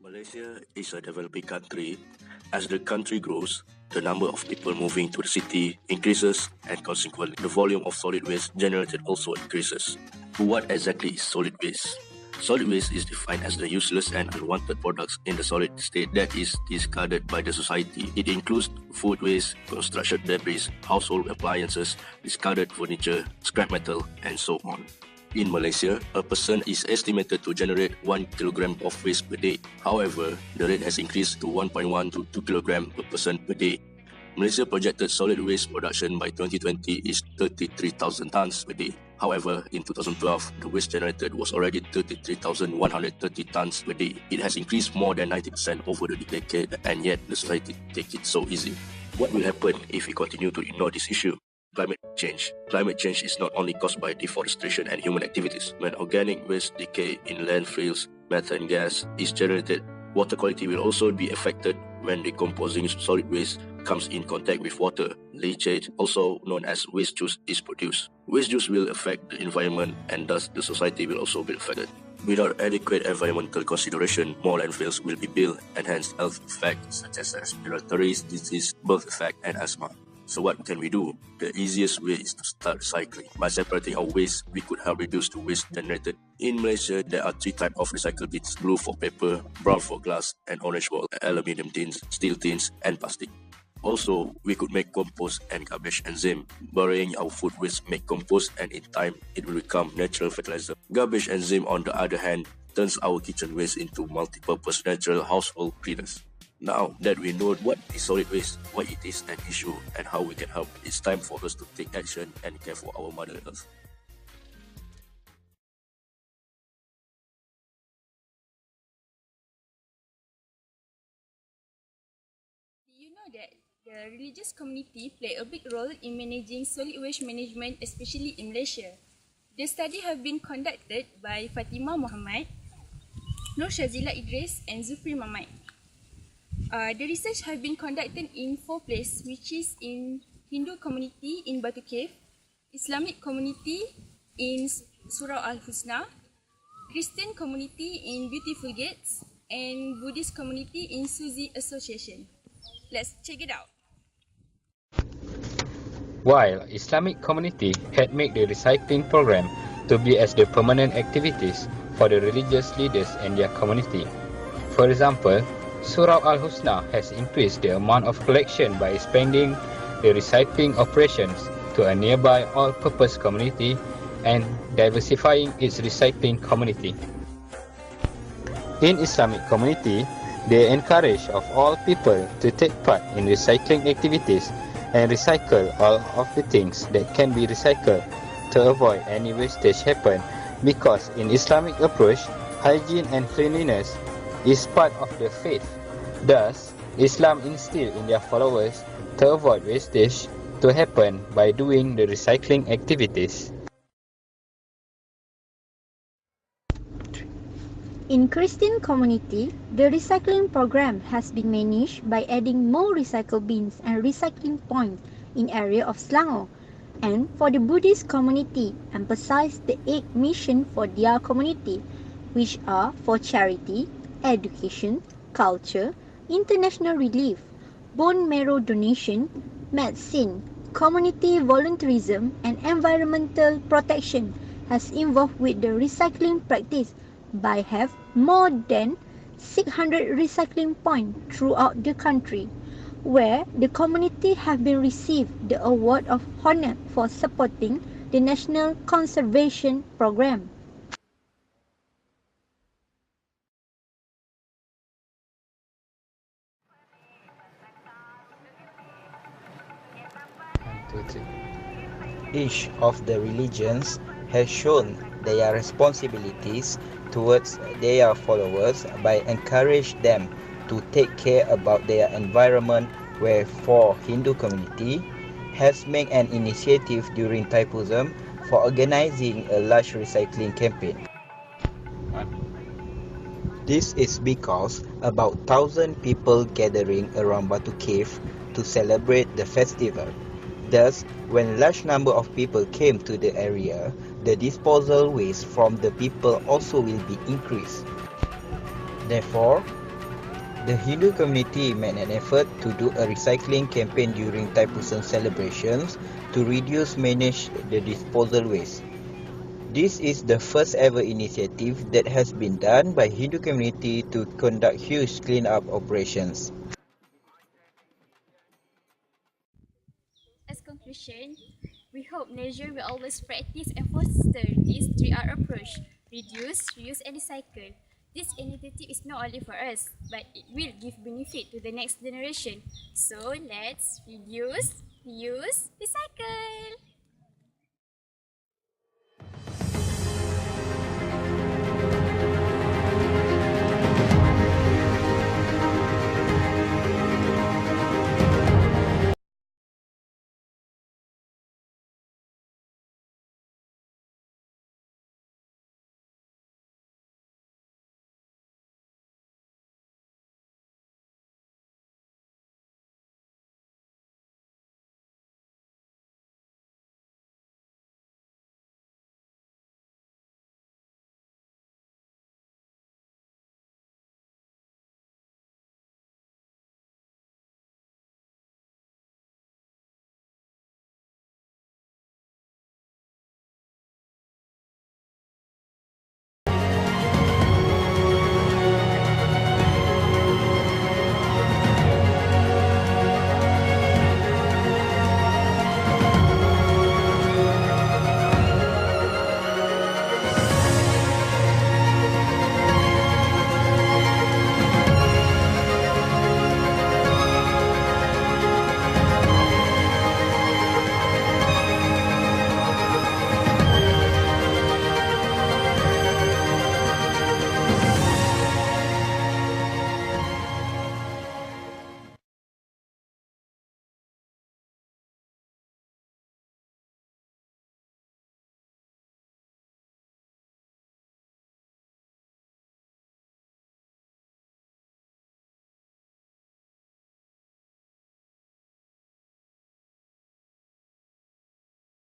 Malaysia is a developing country. As the country grows, the number of people moving to the city increases and consequently the volume of solid waste generated also increases. What exactly is solid waste? Solid waste is defined as the useless and unwanted products in the solid state that is discarded by the society. It includes food waste, construction debris, household appliances, discarded furniture, scrap metal, and so on. In Malaysia, a person is estimated to generate 1 kilogram of waste per day. However, the rate has increased to 1.1 to 2 kilogram per person per day. Malaysia projected solid waste production by 2020 is 33,000 tons per day. However, in 2012, the waste generated was already 33,130 tons per day. It has increased more than 90% over the decade, and yet the society takes it so easy. What will happen if we continue to ignore this issue? Climate change. Climate change is not only caused by deforestation and human activities. When organic waste decay in landfills, methane gas is generated. Water quality will also be affected when decomposing solid waste comes in contact with water. Leachate, also known as waste juice, is produced. Waste juice will affect the environment and thus the society will also be affected. Without adequate environmental consideration, more landfills will be built and hence health effects such as respiratory disease, birth effect, and asthma. So what can we do? The easiest way is to start recycling. By separating our waste, we could help reduce the waste generated. In Malaysia, there are 3 types of recycled bins: blue for paper, brown for glass, and orange for aluminium tins, steel tins, and plastic. Also, we could make compost and garbage enzyme. Burying our food waste make compost and in time, it will become natural fertilizer. Garbage enzyme, on the other hand, turns our kitchen waste into multi-purpose natural household cleaners. Now that we know what is solid waste, why it is an issue, and how we can help, it's time for us to take action and care for our Mother Earth. Do you know that the religious community play a big role in managing solid waste management, especially in Malaysia? The study have been conducted by Fatimah Muhammad, Nur Shazila Idris, and Zufri Mamad. The research have been conducted in 4 places, which is in Hindu community in Batu Cave, Islamic community in Surau Al-Husna, Christian community in Beautiful Gates, and Buddhist community in Suzi Association. Let's check it out. While Islamic community had made the recycling program to be as the permanent activities for the religious leaders and their community. For example, Surau Al-Husna has increased the amount of collection by expanding the recycling operations to a nearby all-purpose community and diversifying its recycling community. In Islamic community, they encourage of all people to take part in recycling activities and recycle all of the things that can be recycled to avoid any wastage happen, because in Islamic approach, hygiene and cleanliness is part of the faith. Thus, Islam instilled in their followers to avoid wastage to happen by doing the recycling activities. In Christian community, the recycling program has been managed by adding more recycle bins and recycling points in area of Selangor. And for the Buddhist community, emphasize the 8 missions for their community, which are for charity, education, culture, international relief, bone marrow donation, medicine, community volunteerism, and environmental protection, has involved with the recycling practice by have more than 600 recycling points throughout the country, where the community have been received the award of honor for supporting the National Conservation Program. Each of the religions has shown their responsibilities towards their followers by encouraging them to take care about their environment, where for Hindu community has made an initiative during Thaipusam for organizing a large recycling campaign. This is because about 1,000 people gathering around Batu Cave to celebrate the festival. Thus, when a large number of people came to the area, the disposal waste from the people also will be increased. Therefore, The Hindu community made an effort to do a recycling campaign during Thaipusam celebrations to manage the disposal waste. This is the first ever initiative that has been done by Hindu community to conduct huge clean-up operations. As conclusion, we hope Malaysia will always practice and foster this 3R approach: reduce, reuse and recycle. This initiative is not only for us, but it will give benefit to the next generation. So let's reduce, reuse, recycle!